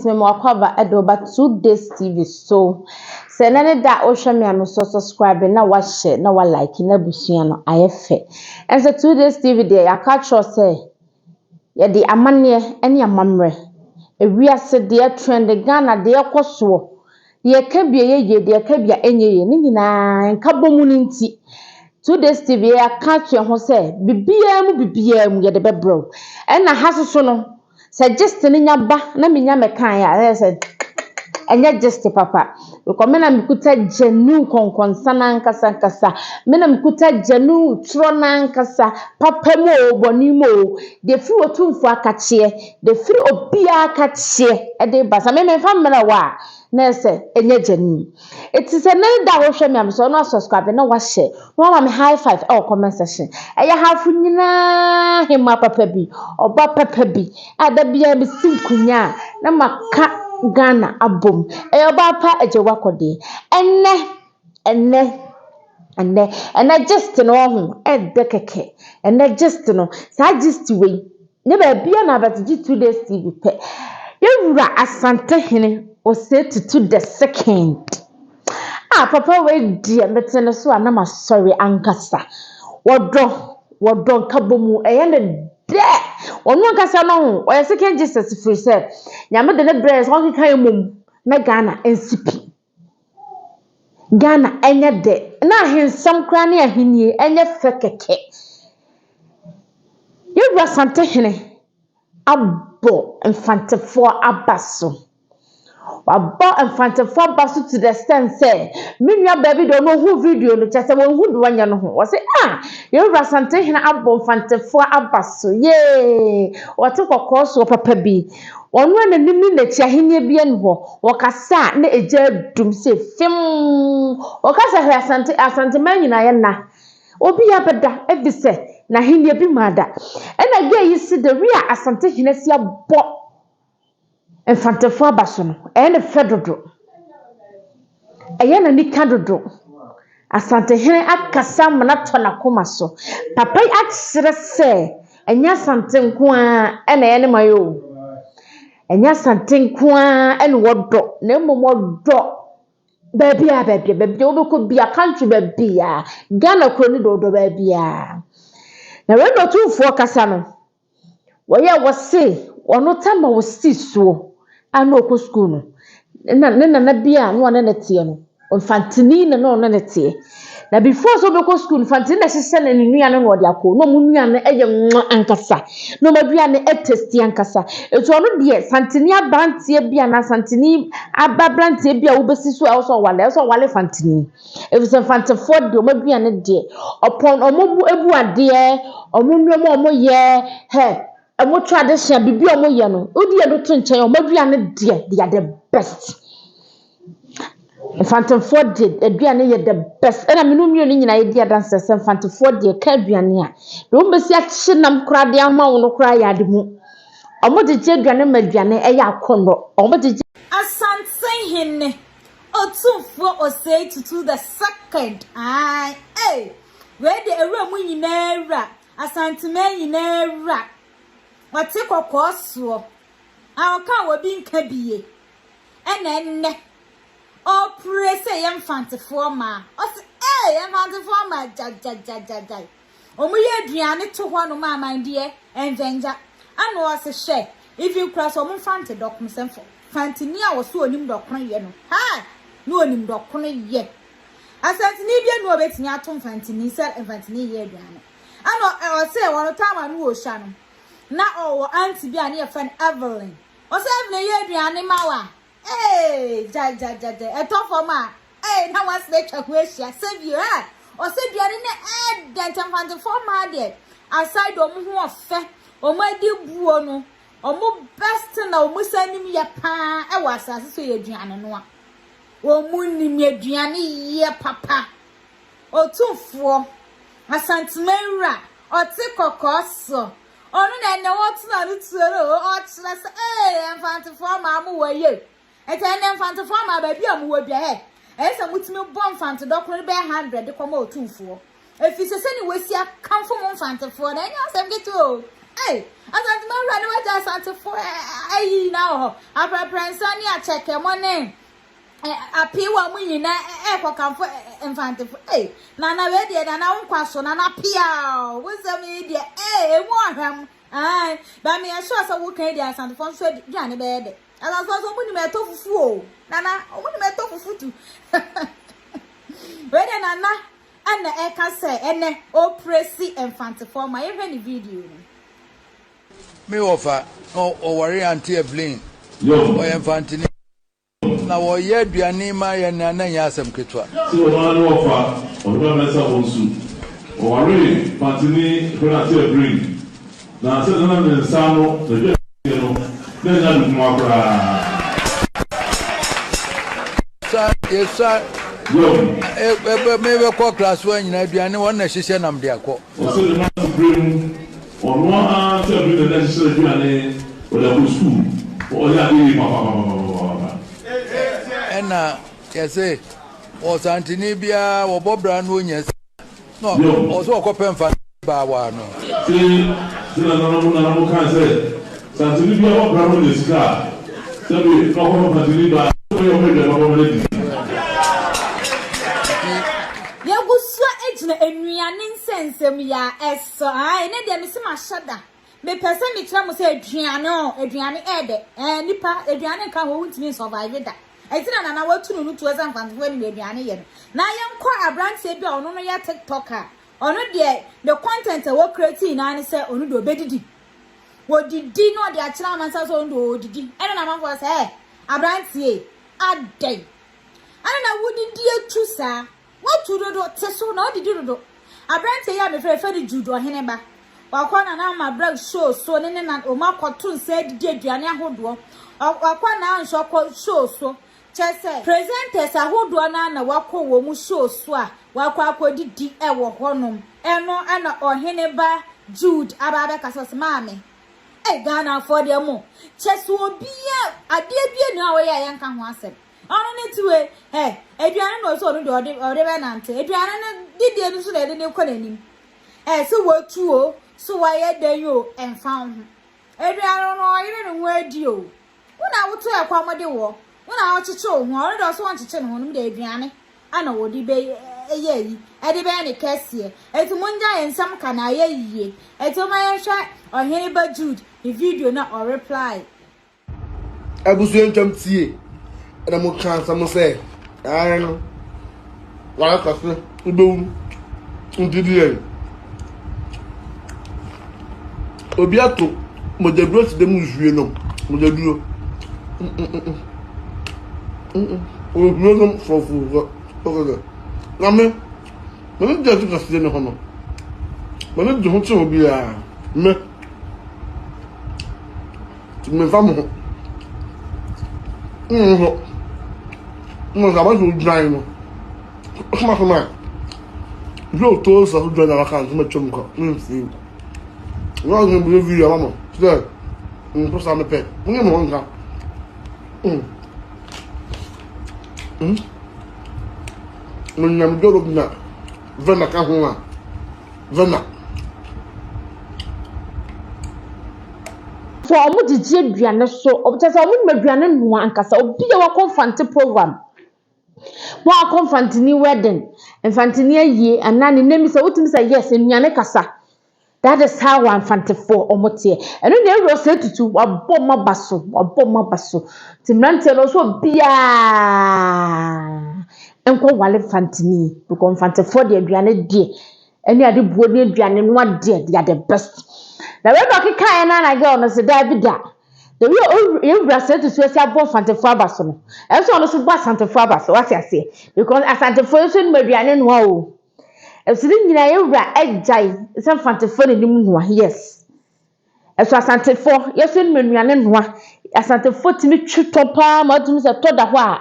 Memo cover edo but 2 days TV so se nane da o hwe me am so subscribe na wa share na wa like na busua no ayefe ense 2 days TV dey catch us say ye di amane ene amamre ewiase dey trend Ghana dey koso ye ka bia ye dey ka bia enyeye ni nyina nka bomu nti 2 days TV ya catch ye ho say bibia mu ye de bebro ena hasoso no suggest ni nyaba na menya mekan ya say enya just papa because me na mikuta jenu konkonsa na nkasa me na mikuta jenu tro na nkasa papa mo boni mo de free Otumfor akachie de free obia akachie e de basa me fa mera wa na say enya jenu it is a name that wo hwe me am so no subscribe na wa share no ma me high five e comment section eya hafu nyina hema papa bi oba papa bi ada bia be sinkunya na maka Ghana abom eyoba pa ejewa kode enne just no ho e dekeke enne just no sa just we ne ba bia na batiji 2 days TV pe yewura asante hene o say to the second papa we die metene so anama sorry ankasa wodo kabomu eyene de onu nkasa no ho o second Jesus free say nyame de ne breast o keka emum na Ghana NCP Ghana enye de na hensam kra na ahenie enye fekeke yewura sante hene abo mfantefo abaso waba mfantefo abaso to the stand say menua baby do no hu video no chese won hu do wanya no ho wo say yewura sante hene abo mfantefo abaso ye wote kokoso papa bi onu anani na chi ahenie bia ne ho wokasa na eja dum se fim wokasa hwe asante manyina ye na obi ya beda ebise na ahenie bi mada ena ge yi si de ria asante hene si abo mfantefo abaso no ene fedodo eyena nika dodo asante hene akasa mana tona koma so papa akyere se enya asante nko a ena ye ne mayo enya asante nko a ene wodo na momodo baby obeko bia country babia Ghana kroni dodo babia na we do Otumfor kasa no woye wose ono tama wosi so ano okọ school no na bia no na tie no Fantini na no na tie na before so be ko school Fantini na hye na nua no de akọ no mu nua no eye ankasa no madua ne testi ankasa eto ono de Fantini abantie bia na Fantini ababrantie bia wo besi so also wale Fantini if se Fantefo de o madua ne de upon omo ebu ade omo nua mo ye he emo tradition bibi omo ye no odi e do to nchen omadua ne de they are the best Fantefo de aduane ye the best ena menu mio ni nyina ye dia dance se Fantefo de ka aduane a do mbesi a chinam kra de ama wo no kra ya de mu omo de je aduane maduane e ya akondo omo de asante hene Otumfor o say to the second we de ewura mu nyina ewura asante man nyina ewura wate kokoso awka wo bi nka biye enne o pray say Fantefo ma o say Fantefo ma ja o mu ye aduane to ho no ma man de envenja ano o se hye if you cross o mu Fanti dokum semfo Fantini a wo so onim dokon ye no no onim dokon ye asante ni bia no obetini atom Fantini se Fantini ye aduane ano o say wo tama no o hya no na o auntie bia na ye fan Evelyn o say Evelyn ye aduane mawa ja Otumfor ma na was let you question save you o say aduane na dentam Fantefo ma de aside o mu ho ofe o ma di buo no o mu best na o mu sanim ye pa e wasase so ye aduane no a o mu nim ye aduane ye papa Otumfor asantemawura o te kokoso onu na ene wotuna no tuoro o kyerɛ sɛ Fantefo ma mu waye ete Fantefo ma ba bia mu wa bia esa mutumi bɔ Fanti dokoro be 100 de kɔma Otumfor efise sɛ ni wasi akamfo mu Fantefo na enya asɛm gitu Hey, asante me wura ne waja asante fo ayi na ho. Aprapransa ni a check e mo ne. Apiwa mu nyina kokamfo infante fo. Hey, na we de na wonkwaso na pia. Wo se me de emu ahwam. Ai, ba me sure say wo kan de asante fo so duane be de. Asante fo so mu ni me to fufu o. Nana, mu ni me to fufu tu. We de nana ana eka say ene o presi infante fo ma ye hwe ni video ni. Me offer o worry anti Evelyn. Yo, O infante na wo ye aduane ma ye na na nya asem ketwa. so one offer, on one mesa onsu. O worry, Fantini, when I say bring. Now, I said, no, no, the then I look more. Sir, yes, sir. Yo, Maybe call class 1 in aduane one na hihye nam de akọ. so the man to bring on one hand to bring the necessary journey or the school. Or that Na yese o santini bia wo bobra no nya no o so okopem fa ba wa no see no can say Santini bia what brand is car so we no ho Fantini ba so you make the baba ready Ya gusua ejina enuane nsensem ya eso ai ne de me se ma hyada me pese me kira mo se aduane ede nipa aduane ka ho ntimi survive da etina na watu no to exam fan when me aduane ye na yenkọ abrante bia ono no ya tiktoker ono de the content we create na ne se ono do bedidi wodidi no de akira amansa so ono do odidi ene na manfo se abrante adai ana na wodidi etu sa watu dodo teso na odidi dodo abrante ya me fe di judo hene ba wakwa na ma brag show so ne na o makoto nse didi aduane ahodo wakwa na nso show so chese presenters ahodo na wakọ wo mu show so a wakwa akodidi ewo honom eno ana ohene ba Jude ababe kasos maame Ghana for them mo chese obia ade bia nu awo ya yanka ho asem ono ne tiwe aduane no so no de ode be nante aduane ne didi enu so de ne konanim so watu o so waye dan yo emfa ho aduane no yire no wadi o una woto ekwa mode wo una ochiche o ho ore do so wanchiche no no de aduane ana wodi be eyi ede be ne kese etu munja ensam kana ye yie etu ma ye hwa ohene ba Jude the video na or reply abusu entwam tie na mo kan sam say ai no wala ka se ubewu ndidi obi ato mo de bro ti de mu jue no mo de duro o bro no fofu ko na me de tu ka se ne hono me de ho ti obi a me vamos não acaba de drive no como eu tô só o drive na casa uma chumca enfim nós não podemos vir vamos tá não posso me pé não vamos cá não me deu na vem na casa lá vem na so omo didi aduane so obtese omo ni aduane no ankasa obi e wa Comfinm program wa Comfinm ni wedding Fanti ayie anane nemi se wotimi se yes anuane kasa that is how one Fanti for omo tie eno na ewro se tutu wabom baso timrante no so bia enko wale Fanti ni because Fanti for the aduane die eni ade buo ni aduane no ade they are the best. Na we back kai na girl no se da bi da. The we you brase to so abo Fanti for abaso no. E so no so bo Fanti for abaso what you say because Fanti for so no aduane no o. E so ni nyina ye wura ejai se Fanti for ni mu yes. E so Fanti for yes no aduane no Fanti for timi twitopa ma timi se to da ho a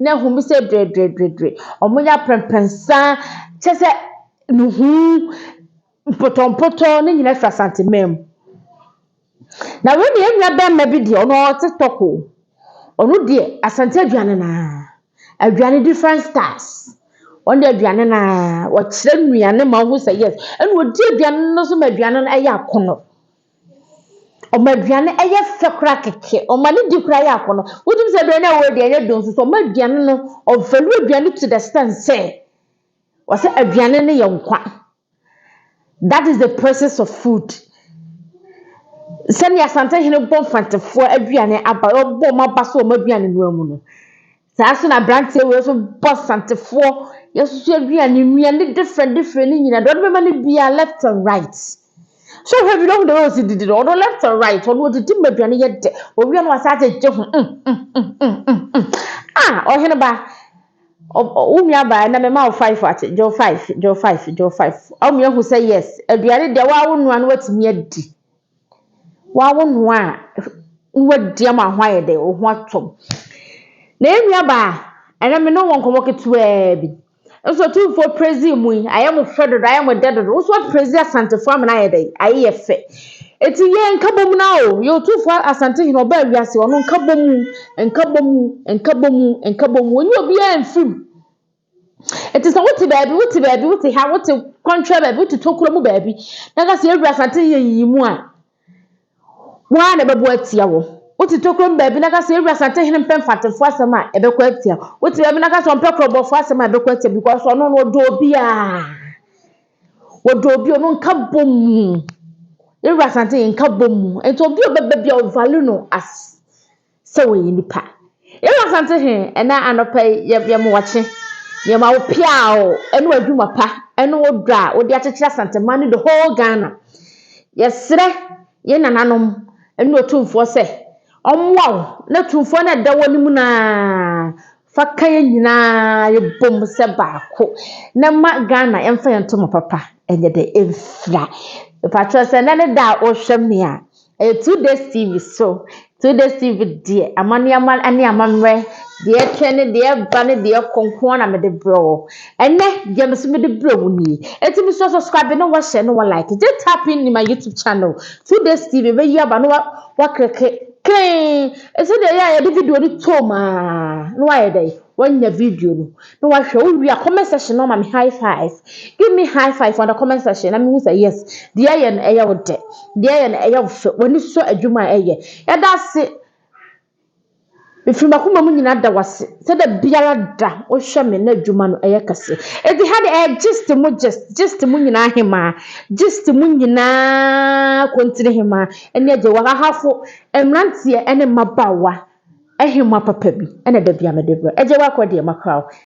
na hu mi se dre omo ya prempensa chese nuhu poto ni nyina fa santimem na we ni enwa be ma bi de ono TikTok ono de asante aduane na aduane different stars on de aduane na wo kire nuane ma hu say yes eno di aduane no so ma aduane no aye akono aduane eye fe kura keke omani di kura ya akono wodum se be na wo de eye don so aduane no value aduane to the stand say was aduane ne ye nkwa. That is the process of food. Send ya sante hene bon fantefo aduane aba obo maba so aduane no amu no saa so na brante we so boss santefo yesusu aduane nuane different ni nyina do be ma ne bia left and right. So have you know the ones did or left and right or what did aduane ye de owi no asate je ho o hene ba umia ba na me ma 5 at jo 5 o me hu say yes aduane de wa wo nuane watimi adi wa wo nua wadi ama hwaye de o ho atom na enua ba ana me no won komo ketua bi so tu for praise mu I am fedo I am dead so praise asante fo amna ye de aye fe eti ye nkabom na o yo tu for asante hino ba wiase ono nkabom oni obi anfim eti so wuti baabi wuti ha wuti control baabi wuti tokuro mu baabi na ga se ewura asante ye yimu a wa na bebu atia wo wuti tokrom baabi na ka se ewura sante hene mpem fatefo asema ebekọ atia wuti baabi na ka so mpem krobofo asema ebekọ atia because ono no wodo obi ono nka bom ewura sante nka bom ento obi obebebia o value no as se we nipa ewura sante he ena anopa ye mo wache ye ma wo pia o eno adwuma pa eno wo dra wo di akekira sante mani the whole Ghana yesre ye nananom enu Otumfor se omwa na tumfo na dawo ni mu na fakaya nyina ye bom se baako na ma Ghana emfa yentom papa enye de emfra patro se na ne da o hwem ne a 2 days TV so 2 days TV de amane amal ani amamre de twene de ba ne de konkon na me de bro enne je me so me de bro ni etimi so subscribe no wa share no wa like just tap in my YouTube channel 2 days TV be yi aba no wa kreke kren ese de ya de video ni toma no wa ye dey wanya video no wa hwe o wi a comment section no ma me high five give me high five on the comment section na me who say yes de ye no eya wo de ye no eya wo fe woni so adwuma eye ya da se ifima kuma mu nyina da wase se da biara da o hwe me na adwuma no eye kase edi ha de just mu nyina hema just mu nyina kontire hema ene age wa hafo emrantie ene mabawa ehema papa bi ene da bia me de bro age wa kwade makraw